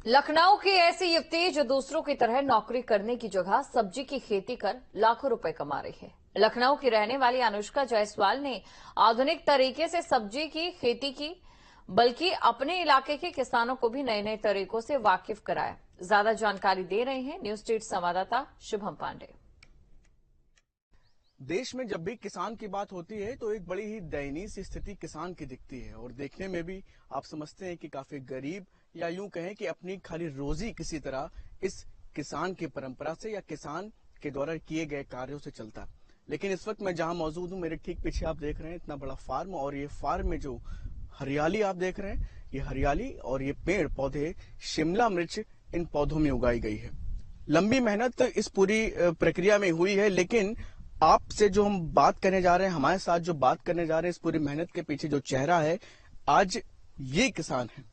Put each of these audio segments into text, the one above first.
लखनऊ की ऐसी युवती जो दूसरों की तरह नौकरी करने की जगह सब्जी की खेती कर लाखों रुपए कमा रही है। लखनऊ की रहने वाली अनुष्का जायसवाल ने आधुनिक तरीके से सब्जी की खेती की, बल्कि अपने इलाके के किसानों को भी नए नए तरीकों से वाकिफ कराया। ज्यादा जानकारी दे रहे हैं न्यूज स्ट्रीट संवाददाता शुभम पांडे। देश में जब भी किसान की बात होती है तो एक बड़ी ही दयनीय सी स्थिति किसान की दिखती है और देखने में भी आप समझते हैं कि काफी गरीब या यूं कहें कि अपनी खाली रोजी किसी तरह इस किसान की परंपरा से या किसान के द्वारा किए गए कार्यों से चलता। लेकिन इस वक्त मैं जहां मौजूद हूं, मेरे ठीक पीछे आप देख रहे हैं इतना बड़ा फार्म, और ये फार्म में जो हरियाली आप देख रहे हैं, ये हरियाली और ये पेड़ पौधे शिमला मिर्च इन पौधों में उगाई गई है। लंबी मेहनत इस पूरी प्रक्रिया में हुई है, लेकिन आपसे जो हम बात करने जा रहे हैं, हमारे साथ जो बात करने जा रहे हैं, इस पूरी मेहनत के पीछे जो चेहरा है, आज ये किसान है।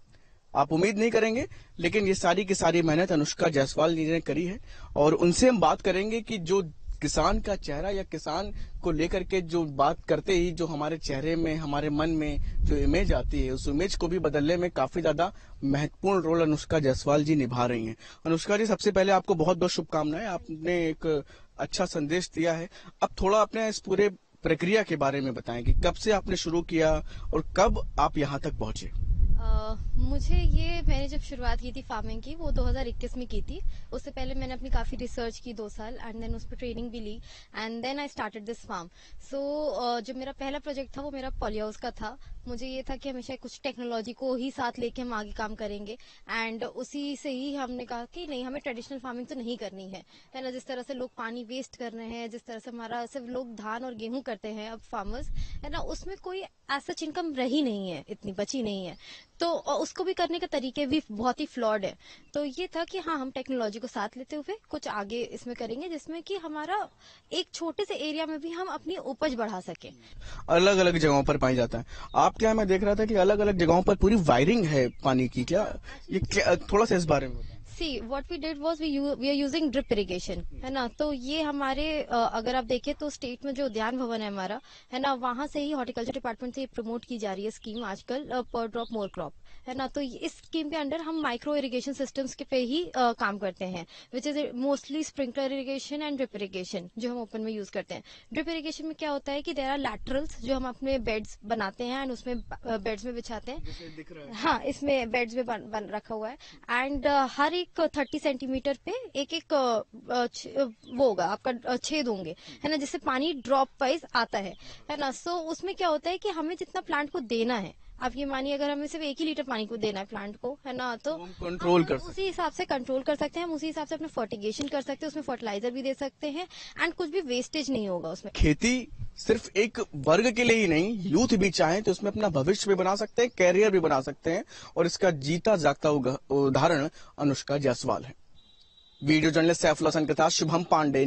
आप उम्मीद नहीं करेंगे, लेकिन ये सारी की सारी मेहनत अनुष्का जायसवाल जी ने करी है और उनसे हम बात करेंगे कि जो किसान का चेहरा या किसान को लेकर के जो बात करते ही जो हमारे चेहरे में, हमारे मन में जो इमेज आती है, उस इमेज को भी बदलने में काफी ज्यादा महत्वपूर्ण रोल अनुष्का जायसवाल जी निभा रही हैं। अनुष्का जी, सबसे पहले आपको बहुत बहुत शुभकामनाएं। आपने एक अच्छा संदेश दिया है। अब थोड़ा अपने इस पूरे प्रक्रिया के बारे में बताएं कि कब से आपने शुरू किया और कब आप यहाँ तक पहुंचे। मैंने जब शुरुआत की थी फार्मिंग की, वो 2021 में की थी। उससे पहले मैंने अपनी काफी रिसर्च की 2 साल, एंड देन उस पर ट्रेनिंग भी ली, and then I started this farm. जो मेरा पहला प्रोजेक्ट था वो मेरा पॉली हाउस का था। मुझे ये था कि हमेशा कुछ टेक्नोलॉजी को ही साथ लेके हम आगे काम करेंगे, एंड उसी से ही हमने कहा कि नहीं, हमें ट्रेडिशनल फार्मिंग तो नहीं करनी है ना। जिस तरह से लोग पानी वेस्ट कर रहे हैं, जिस तरह से हमारा सिर्फ लोग धान और गेहूं करते हैं अब फार्मर्स, है ना, उसमें कोई ऐसा इनकम रही नहीं है, इतनी बची नहीं है। तो उसको भी करने के तरीके भी बहुत ही फ्लॉड है। तो ये था कि हाँ, हम टेक्नोलॉजी को साथ लेते हुए कुछ आगे इसमें करेंगे, जिसमें कि हमारा एक छोटे से एरिया में भी हम अपनी उपज बढ़ा सके। अलग अलग जगहों पर पाई जाता है। आप क्या, मैं देख रहा था कि अलग अलग जगहों पर पूरी वायरिंग है पानी की, क्या ये थोड़ा सा इस बारे में बताएं। See what we did was we are using drip irrigation, है ना। तो ये हमारे अगर आप देखें तो स्टेट में जो उद्यान भवन है हमारा, है ना, वहां से ही हॉर्टिकल्चर डिपार्टमेंट से प्रमोट की जा रही है स्कीम आजकल, पर ड्रॉप मोर क्रॉप, है ना। तो इस स्कीम के अंडर हम माइक्रो इरिगेशन सिस्टम्स के पे ही काम करते हैं, which is mostly sprinkler irrigation and drip irrigation, जो हम ओपन में यूज करते हैं। ड्रिप इरिगेशन में क्या होता है कि देयर आर लैटरल्स जो हम अपने बेड्स बनाते हैं एंड उसमें बेड्स में बिछाते हैं। दिख रहा है। हाँ, इसमें बेड्स में बन रखा हुआ है, एंड हर एक 30 सेंटीमीटर पे एक वो होगा आपका छेद होंगे, है ना, जिससे पानी ड्रॉप वाइज आता है ना। सो उसमें क्या होता है कि हमें जितना प्लांट को देना है, आप ये मानिए अगर हमें सिर्फ 1 ही लीटर पानी को देना है प्लांट को, है ना, तो हम कंट्रोल कर उसी हिसाब से कंट्रोल कर सकते हैं, हम उसी हिसाब से अपने फर्टिगेशन कर सकते हैं, उसमें फर्टिलाइजर भी दे सकते हैं, एंड कुछ भी वेस्टेज नहीं होगा उसमें। खेती सिर्फ एक वर्ग के लिए ही नहीं, यूथ भी चाहे तो उसमें अपना भविष्य भी बना सकते हैं, कैरियर भी बना सकते हैं, और इसका जीता जागता उदाहरण अनुष्का जायसवाल है। वीडियो जर्नलिस्ट सैफुल हसन के साथ शुभम पांडे।